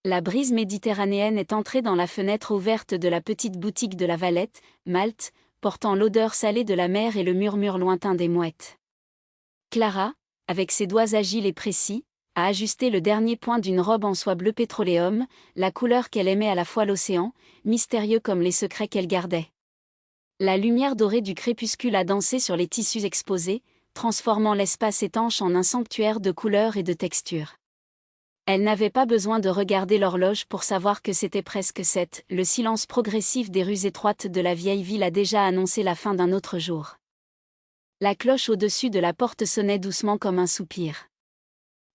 La brise méditerranéenne est entrée dans la fenêtre ouverte de la petite boutique de la Valette, Malte, portant l'odeur salée de la mer et le murmure lointain des mouettes. Clara, avec ses doigts agiles et précis, a ajusté le dernier point d'une robe en soie bleu pétroléum, la couleur qu'elle aimait à la fois l'océan, mystérieux comme les secrets qu'elle gardait. La lumière dorée du crépuscule a dansé sur les tissus exposés, transformant l'espace étanche en un sanctuaire de couleurs et de textures. Elle n'avait pas besoin de regarder l'horloge pour savoir que c'était presque 7, le silence progressif des rues étroites de la vieille ville a déjà annoncé la fin d'un autre jour. La cloche au-dessus de la porte sonnait doucement comme un soupir.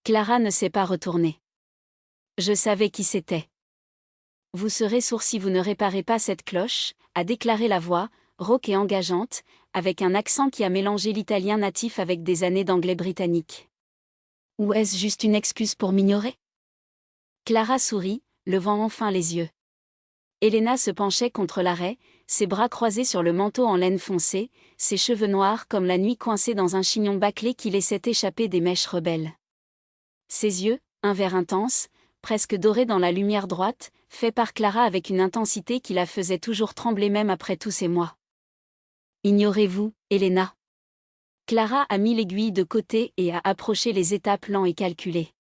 Clara ne s'est pas retournée. Je savais qui c'était. Vous serez sourd si vous ne réparez pas cette cloche, a déclaré la voix, rauque et engageante, avec un accent qui a mélangé l'italien natif avec des années d'anglais britannique. Ou est-ce juste une excuse pour m'ignorer? Clara sourit, levant enfin les yeux. Elena se penchait contre l'arrêt, ses bras croisés sur le manteau en laine foncée, ses cheveux noirs comme la nuit coincés dans un chignon bâclé qui laissait échapper des mèches rebelles. Ses yeux, un vert intense, presque doré dans la lumière droite, fait par Clara avec une intensité qui la faisait toujours trembler même après tous ces mois. Ignorez-vous, Elena? Clara a mis l'aiguille de côté et a approché les étapes lents et calculées.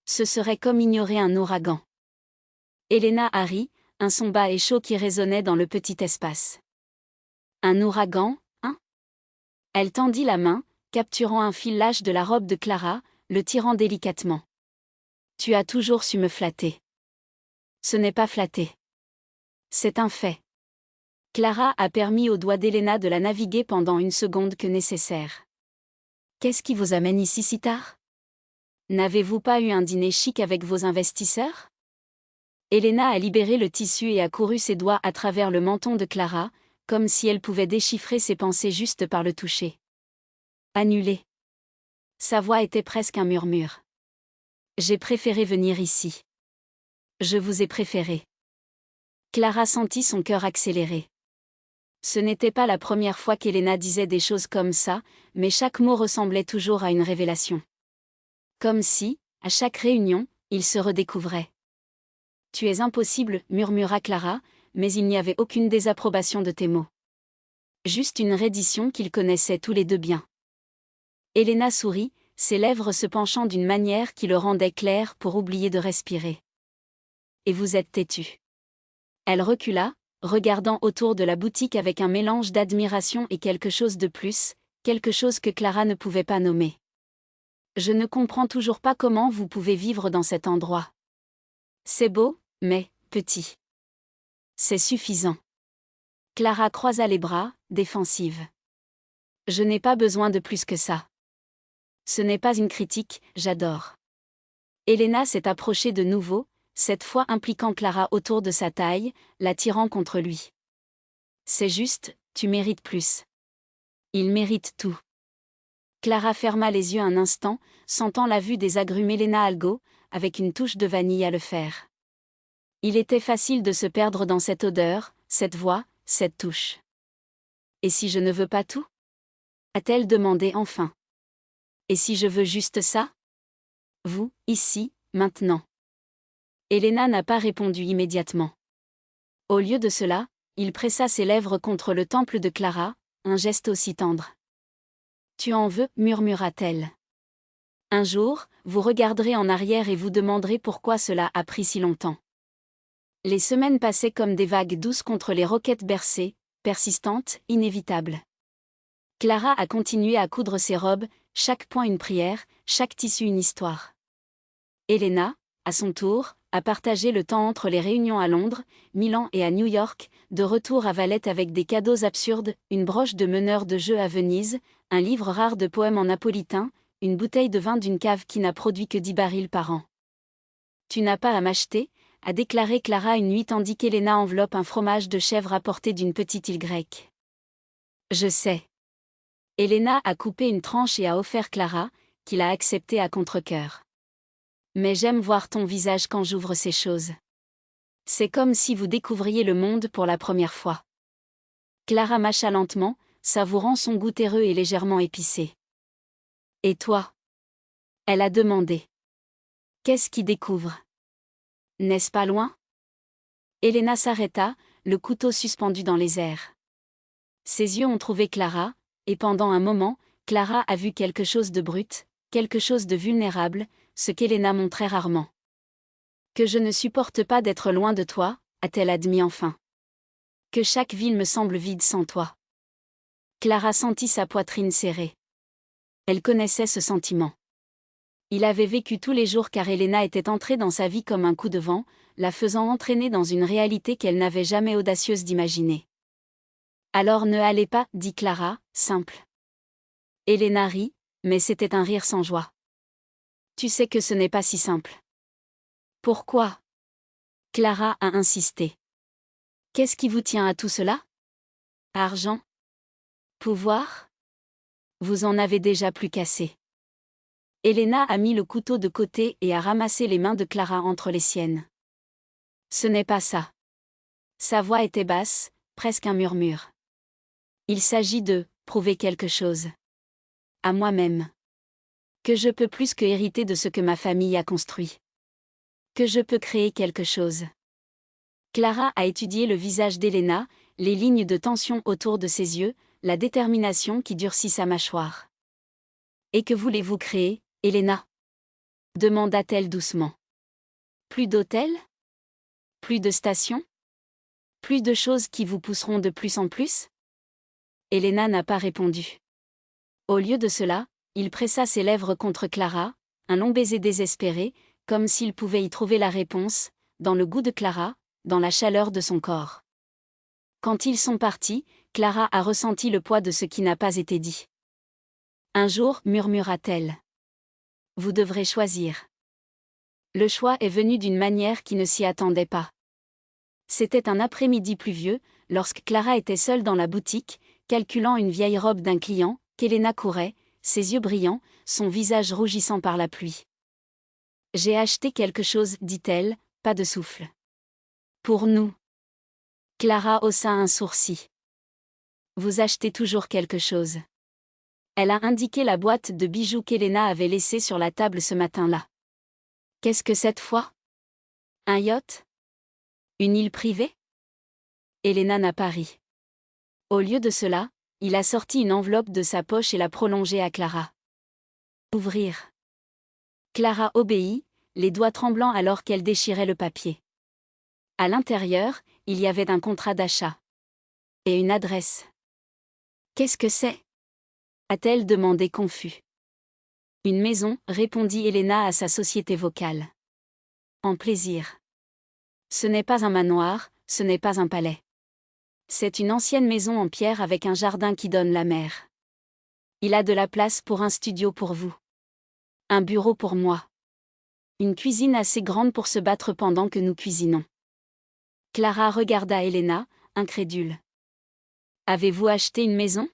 Ce serait comme ignorer un ouragan. Elena a ri, un son bas et chaud qui résonnait dans le petit espace. Un ouragan, hein? Elle tendit la main, capturant un fil lâche de la robe de Clara, le tirant délicatement. Tu as toujours su me flatter. Ce n'est pas flatté. C'est un fait. Clara a permis aux doigts d'Elena de la naviguer pendant une seconde que nécessaire. Qu'est-ce qui vous amène ici si tard? N'avez-vous pas eu un dîner chic avec vos investisseurs? Elena a libéré le tissu et a couru ses doigts à travers le menton de Clara, comme si elle pouvait déchiffrer ses pensées juste par le toucher. Annulé. Sa voix était presque un murmure. J'ai préféré venir ici. Je vous ai préféré. Clara sentit son cœur accélérer. Ce n'était pas la première fois qu'Elena disait des choses comme ça, mais chaque mot ressemblait toujours à une révélation. Comme si, à chaque réunion, il se redécouvrait. Tu es impossible, murmura Clara, mais il n'y avait aucune désapprobation de tes mots. Juste une reddition qu'ils connaissaient tous les deux bien. Elena sourit, ses lèvres se penchant d'une manière qui le rendait clair pour oublier de respirer. Et vous êtes têtu. Elle recula, regardant autour de la boutique avec un mélange d'admiration et quelque chose de plus, quelque chose que Clara ne pouvait pas nommer. Je ne comprends toujours pas comment vous pouvez vivre dans cet endroit. C'est beau, mais, petit. C'est suffisant. Clara croisa les bras, défensive. Je n'ai pas besoin de plus que ça. Ce n'est pas une critique, j'adore. Elena s'est approchée de nouveau, cette fois impliquant Clara autour de sa taille, la tirant contre lui. C'est juste, tu mérites plus. Il mérite tout. Clara ferma les yeux un instant, sentant la vue des agrumes Elena Algo, avec une touche de vanille à le faire. Il était facile de se perdre dans cette odeur, cette voix, cette touche. Et si je ne veux pas tout? A-t-elle demandé enfin. Et si je veux juste ça? Vous, ici, maintenant. Elena n'a pas répondu immédiatement. Au lieu de cela, il pressa ses lèvres contre le temple de Clara, un geste aussi tendre. Tu en veux, murmura-t-elle. Un jour, vous regarderez en arrière et vous demanderez pourquoi cela a pris si longtemps. Les semaines passaient comme des vagues douces contre les roquettes bercées, persistantes, inévitables. Clara a continué à coudre ses robes, chaque point une prière, chaque tissu une histoire. Elena, à son tour, a partagé le temps entre les réunions à Londres, Milan et à New York, de retour à Valette avec des cadeaux absurdes, une broche de meneur de jeu à Venise, un livre rare de poèmes en napolitain, une bouteille de vin d'une cave qui n'a produit que 10 barils par an. Tu n'as pas à m'acheter, a déclaré Clara une nuit tandis qu'Elena enveloppe un fromage de chèvre apporté d'une petite île grecque. Je sais. Elena a coupé une tranche et a offert Clara, qui l'a acceptée à contre-cœur. Mais j'aime voir ton visage quand j'ouvre ces choses. C'est comme si vous découvriez le monde pour la première fois. Clara mâcha lentement, savourant son goût terreux et légèrement épicé. Et toi? Elle a demandé. Qu'est-ce qui découvre? N'est-ce pas loin? Elena s'arrêta, le couteau suspendu dans les airs. Ses yeux ont trouvé Clara, et pendant un moment, Clara a vu quelque chose de brut, quelque chose de vulnérable, ce qu'Elena montrait rarement. Que je ne supporte pas d'être loin de toi, a-t-elle admis enfin. Que chaque ville me semble vide sans toi. Clara sentit sa poitrine serrée. Elle connaissait ce sentiment. Il avait vécu tous les jours car Elena était entrée dans sa vie comme un coup de vent, la faisant entraîner dans une réalité qu'elle n'avait jamais audacieuse d'imaginer. Alors ne allez pas, dit Clara, simple. Elena rit, mais c'était un rire sans joie. Tu sais que ce n'est pas si simple. Pourquoi? Clara a insisté. Qu'est-ce qui vous tient à tout cela? Argent? Pouvoir? Vous en avez déjà plus qu'assez. Elena a mis le couteau de côté et a ramassé les mains de Clara entre les siennes. Ce n'est pas ça. Sa voix était basse, presque un murmure. Il s'agit de prouver quelque chose. À moi-même. Que je peux plus que hériter de ce que ma famille a construit. Que je peux créer quelque chose. Clara a étudié le visage d'Elena, les lignes de tension autour de ses yeux, la détermination qui durcit sa mâchoire. Et que voulez-vous créer, Elena? Demanda-t-elle doucement. Plus d'hôtels? Plus de stations? Plus de choses qui vous pousseront de plus en plus? Elena n'a pas répondu. Au lieu de cela, il pressa ses lèvres contre Clara, un long baiser désespéré, comme s'il pouvait y trouver la réponse, dans le goût de Clara, dans la chaleur de son corps. Quand ils sont partis, Clara a ressenti le poids de ce qui n'a pas été dit. Un jour, murmura-t-elle. Vous devrez choisir. Le choix est venu d'une manière qui ne s'y attendait pas. C'était un après-midi pluvieux, lorsque Clara était seule dans la boutique, calculant une vieille robe d'un client, qu'Elena courait, ses yeux brillants, son visage rougissant par la pluie. J'ai acheté quelque chose, dit-elle, pas de souffle. Pour nous. Clara haussa un sourcil. Vous achetez toujours quelque chose. Elle a indiqué la boîte de bijoux qu'Elena avait laissée sur la table ce matin-là. Qu'est-ce que cette fois? Un yacht? Une île privée? Elena n'a pas ri. Au lieu de cela, il a sorti une enveloppe de sa poche et l'a prolongée à Clara. Ouvrir. Clara obéit, les doigts tremblants alors qu'elle déchirait le papier. À l'intérieur, il y avait un contrat d'achat. Et une adresse. Qu'est-ce que c'est? A-t-elle demandé confus. Une maison, répondit Elena à sa société vocale. En plaisir. Ce n'est pas un manoir, ce n'est pas un palais. C'est une ancienne maison en pierre avec un jardin qui donne la mer. Il a de la place pour un studio pour vous. Un bureau pour moi. Une cuisine assez grande pour se battre pendant que nous cuisinons. Clara regarda Elena, incrédule. Avez-vous acheté une maison?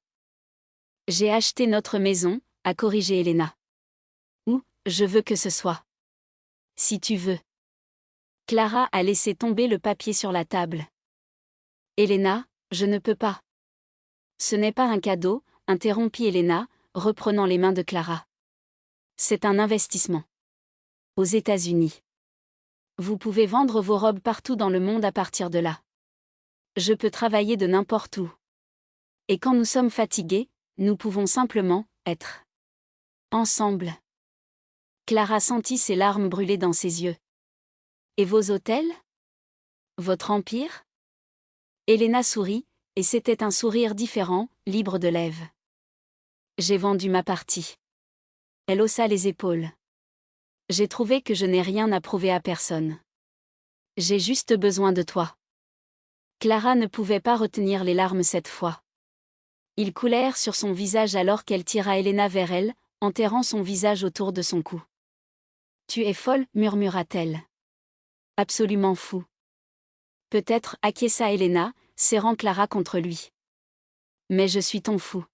J'ai acheté notre maison, a corrigé Elena. Ou, je veux que ce soit. Si tu veux. Clara a laissé tomber le papier sur la table. Elena, je ne peux pas. Ce n'est pas un cadeau, interrompit Elena, reprenant les mains de Clara. C'est un investissement. Aux États-Unis. Vous pouvez vendre vos robes partout dans le monde à partir de là. Je peux travailler de n'importe où. Et quand nous sommes fatigués, nous pouvons simplement être ensemble. Clara sentit ses larmes brûler dans ses yeux. Et vos hôtels? Votre empire? Elena sourit, et c'était un sourire différent, libre de lèvres. J'ai vendu ma partie. Elle haussa les épaules. J'ai trouvé que je n'ai rien à prouver à personne. J'ai juste besoin de toi. Clara ne pouvait pas retenir les larmes cette fois. Ils coulèrent sur son visage alors qu'elle tira Elena vers elle, enterrant son visage autour de son cou. Tu es folle, murmura-t-elle. Absolument fou. Peut-être, acquiesça Elena, serrant Clara contre lui. Mais je suis ton fou.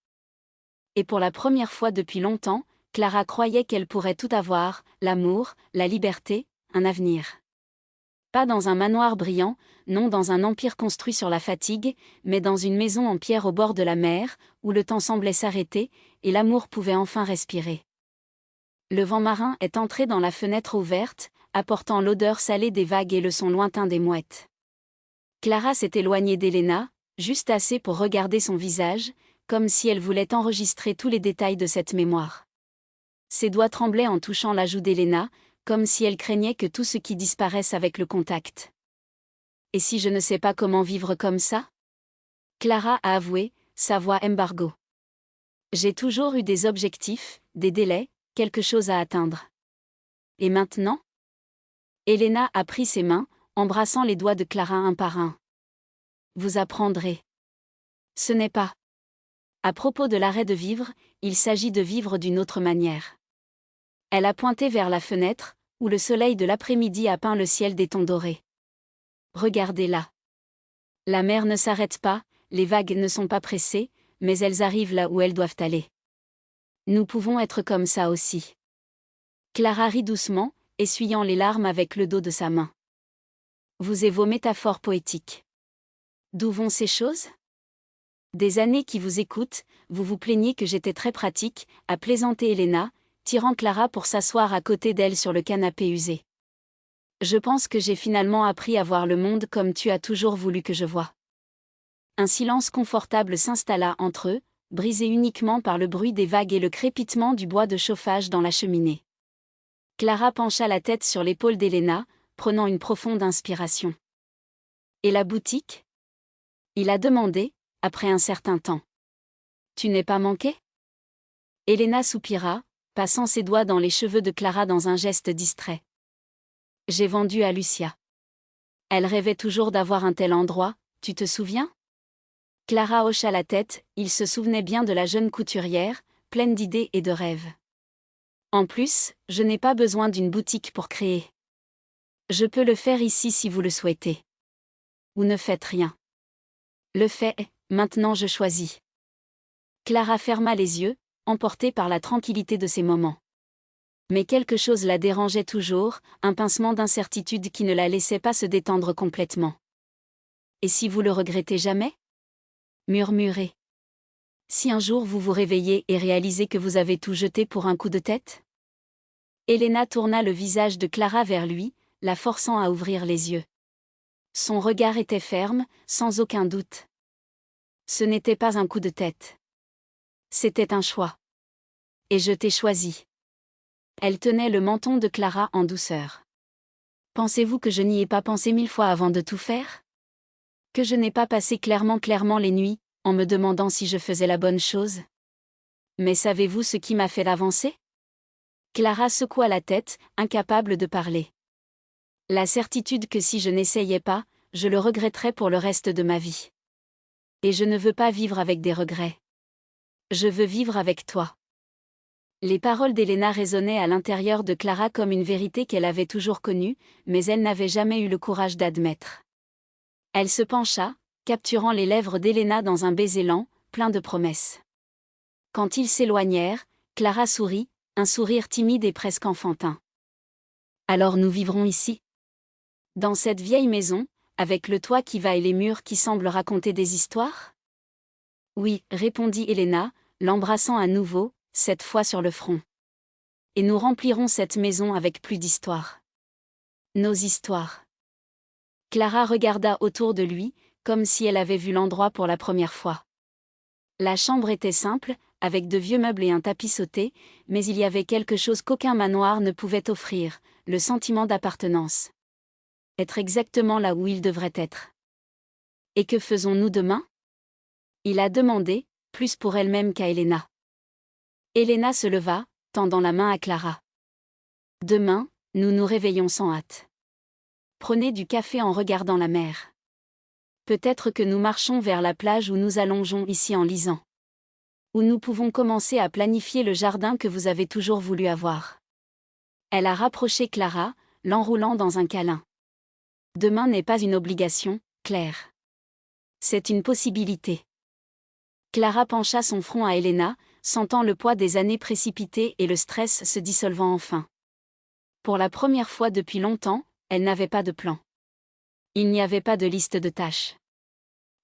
Et pour la première fois depuis longtemps, Clara croyait qu'elle pourrait tout avoir, l'amour, la liberté, un avenir. Pas dans un manoir brillant, non dans un empire construit sur la fatigue, mais dans une maison en pierre au bord de la mer, où le temps semblait s'arrêter, et l'amour pouvait enfin respirer. Le vent marin est entré dans la fenêtre ouverte, apportant l'odeur salée des vagues et le son lointain des mouettes. Clara s'est éloignée d'Elena, juste assez pour regarder son visage, comme si elle voulait enregistrer tous les détails de cette mémoire. Ses doigts tremblaient en touchant la joue d'Elena, comme si elle craignait que tout ce qui disparaisse avec le contact. Et si je ne sais pas comment vivre comme ça? Clara a avoué, sa voix embargo. J'ai toujours eu des objectifs, des délais, quelque chose à atteindre. Et maintenant? Elena a pris ses mains, embrassant les doigts de Clara un par un. Vous apprendrez. Ce n'est pas. À propos de l'arrêt de vivre, il s'agit de vivre d'une autre manière. Elle a pointé vers la fenêtre, où le soleil de l'après-midi a peint le ciel des tons dorés. Regardez-la. La mer ne s'arrête pas, les vagues ne sont pas pressées, mais elles arrivent là où elles doivent aller. Nous pouvons être comme ça aussi. Clara rit doucement, essuyant les larmes avec le dos de sa main. Vous et vos métaphores poétiques. D'où vont ces choses? Des années qui vous écoutent, vous vous plaignez que j'étais très pratique, a plaisanté Elena, tirant Clara pour s'asseoir à côté d'elle sur le canapé usé. Je pense que j'ai finalement appris à voir le monde comme tu as toujours voulu que je voie. Un silence confortable s'installa entre eux, brisé uniquement par le bruit des vagues et le crépitement du bois de chauffage dans la cheminée. Clara pencha la tête sur l'épaule d'Elena, prenant une profonde inspiration. Et la boutique? Il a demandé, après un certain temps. Tu n'es pas manqué? Elena soupira, passant ses doigts dans les cheveux de Clara dans un geste distrait. J'ai vendu à Lucia. Elle rêvait toujours d'avoir un tel endroit, tu te souviens? Clara hocha la tête, il se souvenait bien de la jeune couturière, pleine d'idées et de rêves. En plus, je n'ai pas besoin d'une boutique pour créer. Je peux le faire ici si vous le souhaitez. Ou ne faites rien. Le fait est, maintenant je choisis. Clara ferma les yeux, emportée par la tranquillité de ces moments. Mais quelque chose la dérangeait toujours, un pincement d'incertitude qui ne la laissait pas se détendre complètement. Et si vous le regrettez jamais? Murmurez. Si un jour vous vous réveillez et réalisez que vous avez tout jeté pour un coup de tête? Elena tourna le visage de Clara vers lui, la forçant à ouvrir les yeux. Son regard était ferme, sans aucun doute. Ce n'était pas un coup de tête. C'était un choix. Et je t'ai choisi. Elle tenait le menton de Clara en douceur. Pensez-vous que je n'y ai pas pensé 1000 fois avant de tout faire? Que je n'ai pas passé clairement les nuits, en me demandant si je faisais la bonne chose? Mais savez-vous ce qui m'a fait avancer? Clara secoua la tête, incapable de parler. La certitude que si je n'essayais pas, je le regretterais pour le reste de ma vie. Et je ne veux pas vivre avec des regrets. Je veux vivre avec toi. Les paroles d'Elena résonnaient à l'intérieur de Clara comme une vérité qu'elle avait toujours connue, mais elle n'avait jamais eu le courage d'admettre. Elle se pencha, capturant les lèvres d'Elena dans un baiser lent, plein de promesses. Quand ils s'éloignèrent, Clara sourit, un sourire timide et presque enfantin. Alors nous vivrons ici? Dans cette vieille maison, avec le toit qui va et les murs qui semblent raconter des histoires? Oui, répondit Elena, l'embrassant à nouveau, cette fois sur le front. Et nous remplirons cette maison avec plus d'histoires. Nos histoires. Clara regarda autour de lui, comme si elle avait vu l'endroit pour la première fois. La chambre était simple, avec de vieux meubles et un tapis sauté, mais il y avait quelque chose qu'aucun manoir ne pouvait offrir, le sentiment d'appartenance. Être exactement là où il devrait être. Et que faisons-nous demain? Il a demandé, plus pour elle-même qu'à Elena. Elena se leva, tendant la main à Clara. Demain, nous nous réveillons sans hâte. Prenez du café en regardant la mer. Peut-être que nous marchons vers la plage ou nous allongeons ici en lisant. Ou nous pouvons commencer à planifier le jardin que vous avez toujours voulu avoir. Elle a rapproché Clara, l'enroulant dans un câlin. Demain n'est pas une obligation, Claire. C'est une possibilité. Clara pencha son front à Elena, sentant le poids des années précipitées et le stress se dissolvant enfin. Pour la première fois depuis longtemps, elle n'avait pas de plan. Il n'y avait pas de liste de tâches.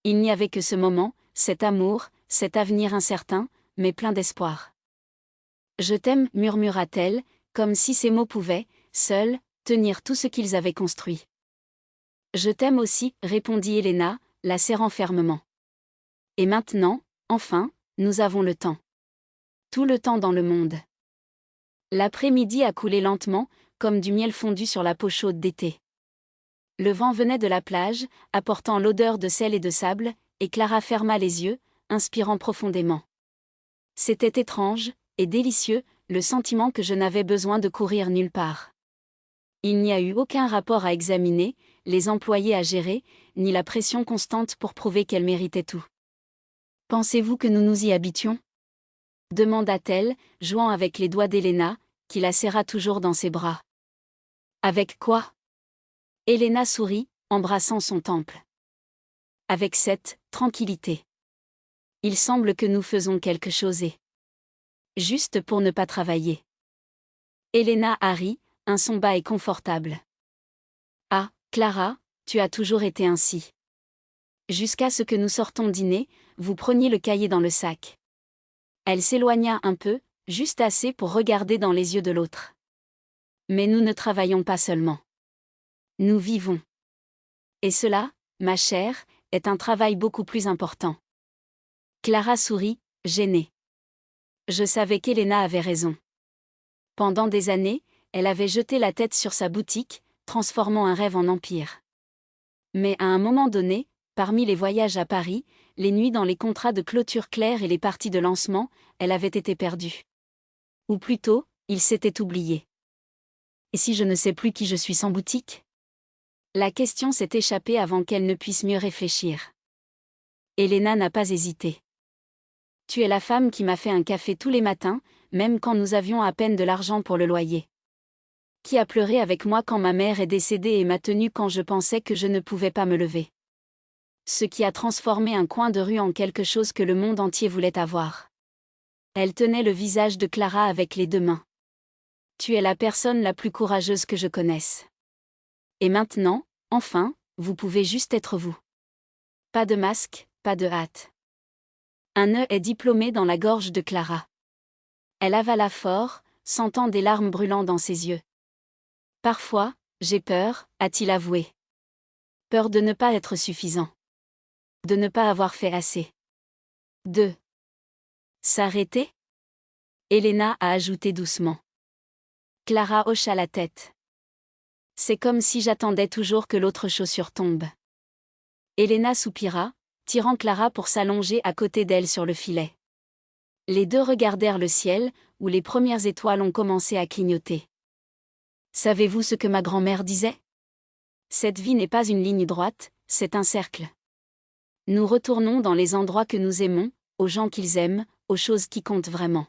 Il n'y avait que ce moment, cet amour, cet avenir incertain, mais plein d'espoir. Je t'aime, murmura-t-elle, comme si ces mots pouvaient, seuls, tenir tout ce qu'ils avaient construit. Je t'aime aussi, répondit Elena, la serrant fermement. Et maintenant, enfin, nous avons le temps. Tout le temps dans le monde. L'après-midi a coulé lentement, comme du miel fondu sur la peau chaude d'été. Le vent venait de la plage, apportant l'odeur de sel et de sable, et Clara ferma les yeux, inspirant profondément. C'était étrange, et délicieux, le sentiment que je n'avais besoin de courir nulle part. Il n'y a eu aucun rapport à examiner, les employés à gérer, ni la pression constante pour prouver qu'elle méritait tout. Pensez-vous que nous nous y habitions ? Demanda-t-elle, jouant avec les doigts d'Elena, qui la serra toujours dans ses bras. Avec quoi ? Elena sourit, embrassant son temple. Avec cette tranquillité. Il semble que nous faisons quelque chose et juste pour ne pas travailler. Elena a ri, un son bas et confortable. Ah, Clara, tu as toujours été ainsi. Jusqu'à ce que nous sortons dîner, vous preniez le cahier dans le sac. Elle s'éloigna un peu, juste assez pour regarder dans les yeux de l'autre. Mais nous ne travaillons pas seulement. Nous vivons. Et cela, ma chère, est un travail beaucoup plus important. Clara sourit, gênée. Je savais qu'Elena avait raison. Pendant des années, elle avait jeté la tête sur sa boutique, transformant un rêve en empire. Mais à un moment donné, parmi les voyages à Paris, les nuits dans les contrats de clôture claire et les parties de lancement, elle avait été perdue. Ou plutôt, il s'était oublié. Et si je ne sais plus qui je suis sans boutique ? La question s'est échappée avant qu'elle ne puisse mieux réfléchir. Elena n'a pas hésité. Tu es la femme qui m'a fait un café tous les matins, même quand nous avions à peine de l'argent pour le loyer. Qui a pleuré avec moi quand ma mère est décédée et m'a tenue quand je pensais que je ne pouvais pas me lever. Ce qui a transformé un coin de rue en quelque chose que le monde entier voulait avoir. Elle tenait le visage de Clara avec les deux mains. Tu es la personne la plus courageuse que je connaisse. Et maintenant, enfin, vous pouvez juste être vous. Pas de masque, pas de hâte. Un nœud est diplômé dans la gorge de Clara. Elle avala fort, sentant des larmes brûlant dans ses yeux. Parfois, j'ai peur, a-t-il avoué. Peur de ne pas être suffisant. De ne pas avoir fait assez. De s'arrêter ? Elena a ajouté doucement. Clara hocha la tête. C'est comme si j'attendais toujours que l'autre chaussure tombe. Elena soupira, tirant Clara pour s'allonger à côté d'elle sur le filet. Les deux regardèrent le ciel, où les premières étoiles ont commencé à clignoter. Savez-vous ce que ma grand-mère disait ? Cette vie n'est pas une ligne droite, c'est un cercle. Nous retournons dans les endroits que nous aimons, aux gens qu'ils aiment, aux choses qui comptent vraiment.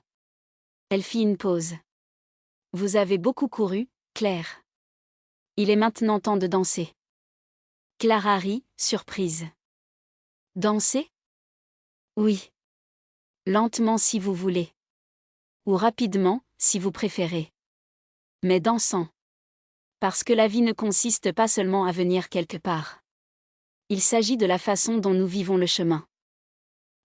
Elle fit une pause. Vous avez beaucoup couru, Claire. Il est maintenant temps de danser. Clara rit, surprise. Danser ? Oui. Lentement si vous voulez. Ou rapidement, si vous préférez. Mais dansant. Parce que la vie ne consiste pas seulement à venir quelque part. Il s'agit de la façon dont nous vivons le chemin.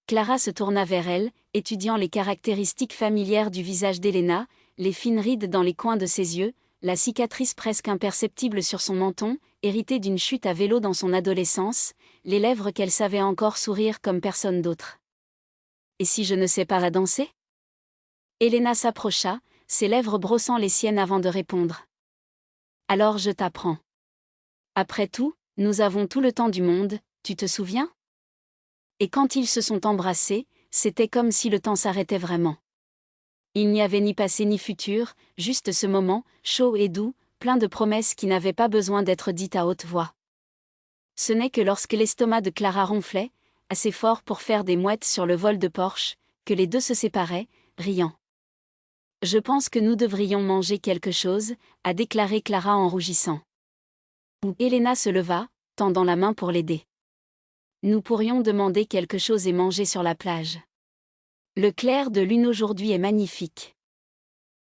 Clara se tourna vers elle, étudiant les caractéristiques familières du visage d'Elena, les fines rides dans les coins de ses yeux, la cicatrice presque imperceptible sur son menton, héritée d'une chute à vélo dans son adolescence, les lèvres qu'elle savait encore sourire comme personne d'autre. Et si je ne sais pas danser ? Elena s'approcha, ses lèvres brossant les siennes avant de répondre. Alors je t'apprends. Après tout, nous avons tout le temps du monde, tu te souviens ? Et quand ils se sont embrassés, c'était comme si le temps s'arrêtait vraiment. Il n'y avait ni passé ni futur, juste ce moment, chaud et doux, plein de promesses qui n'avaient pas besoin d'être dites à haute voix. Ce n'est que lorsque l'estomac de Clara ronflait, assez fort pour faire des mouettes sur le vol de Porsche, que les deux se séparaient, riant. Je pense que nous devrions manger quelque chose, a déclaré Clara en rougissant. Elena se leva, tendant la main pour l'aider. Nous pourrions demander quelque chose et manger sur la plage. Le clair de lune aujourd'hui est magnifique.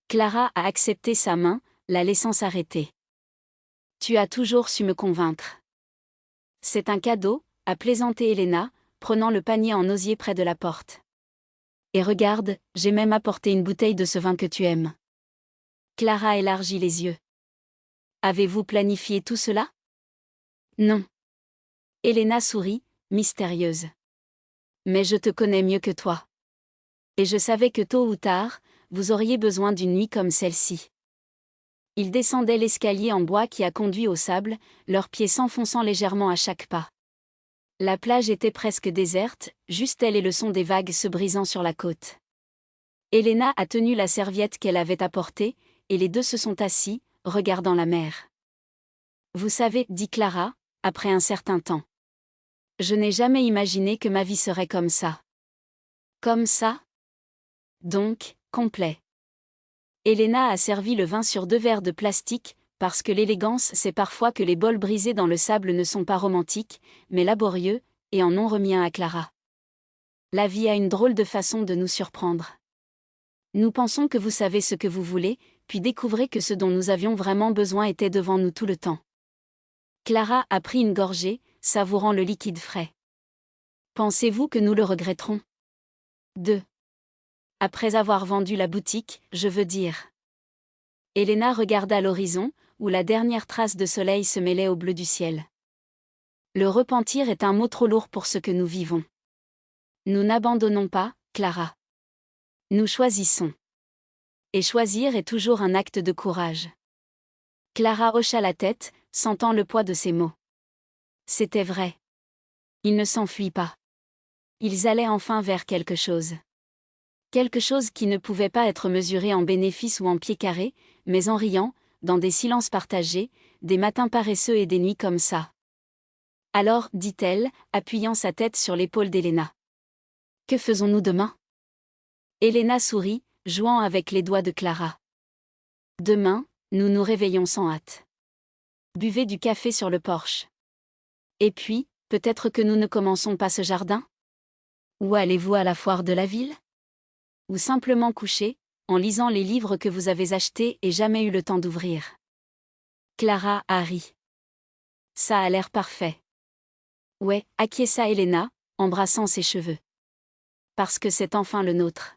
Clara a accepté sa main, la laissant s'arrêter. Tu as toujours su me convaincre. C'est un cadeau, a plaisanté Elena, prenant le panier en osier près de la porte. Et regarde, j'ai même apporté une bouteille de ce vin que tu aimes. Clara élargit les yeux. Avez-vous planifié tout cela? Non. Elena sourit, mystérieuse. Mais je te connais mieux que toi. Et je savais que tôt ou tard, vous auriez besoin d'une nuit comme celle-ci. Ils descendaient l'escalier en bois qui a conduit au sable, leurs pieds s'enfonçant légèrement à chaque pas. La plage était presque déserte, juste elle et le son des vagues se brisant sur la côte. Elena a tenu la serviette qu'elle avait apportée, et les deux se sont assis, regardant la mer. Vous savez, dit Clara, après un certain temps. Je n'ai jamais imaginé que ma vie serait comme ça. Comme ça? Donc, complet. Elena a servi le vin sur 2 verres de plastique, parce que l'élégance c'est parfois que les bols brisés dans le sable ne sont pas romantiques, mais laborieux, et en ont remis un à Clara. La vie a une drôle de façon de nous surprendre. Nous pensons que vous savez ce que vous voulez, puis découvrez que ce dont nous avions vraiment besoin était devant nous tout le temps. Clara a pris une gorgée, savourant le liquide frais. Pensez-vous que nous le regretterons? 2. Après avoir vendu la boutique, je veux dire. Elena regarda l'horizon, où la dernière trace de soleil se mêlait au bleu du ciel. Le repentir est un mot trop lourd pour ce que nous vivons. Nous n'abandonnons pas, Clara. Nous choisissons. Et choisir est toujours un acte de courage. Clara hocha la tête, sentant le poids de ses mots. C'était vrai. Ils ne s'enfuient pas. Ils allaient enfin vers quelque chose. Quelque chose qui ne pouvait pas être mesuré en bénéfices ou en pieds carrés, mais en riant, dans des silences partagés, des matins paresseux et des nuits comme ça. Alors, dit-elle, appuyant sa tête sur l'épaule d'Elena. Que faisons-nous demain? Elena sourit, jouant avec les doigts de Clara. Demain, nous nous réveillons sans hâte. Buvez du café sur le porche. Et puis, peut-être que nous ne commençons pas ce jardin? Ou allez-vous à la foire de la ville? Ou simplement coucher, en lisant les livres que vous avez achetés et jamais eu le temps d'ouvrir? Clara a ri. Ça a l'air parfait. Ouais, acquiesça Elena, embrassant ses cheveux. Parce que c'est enfin le nôtre.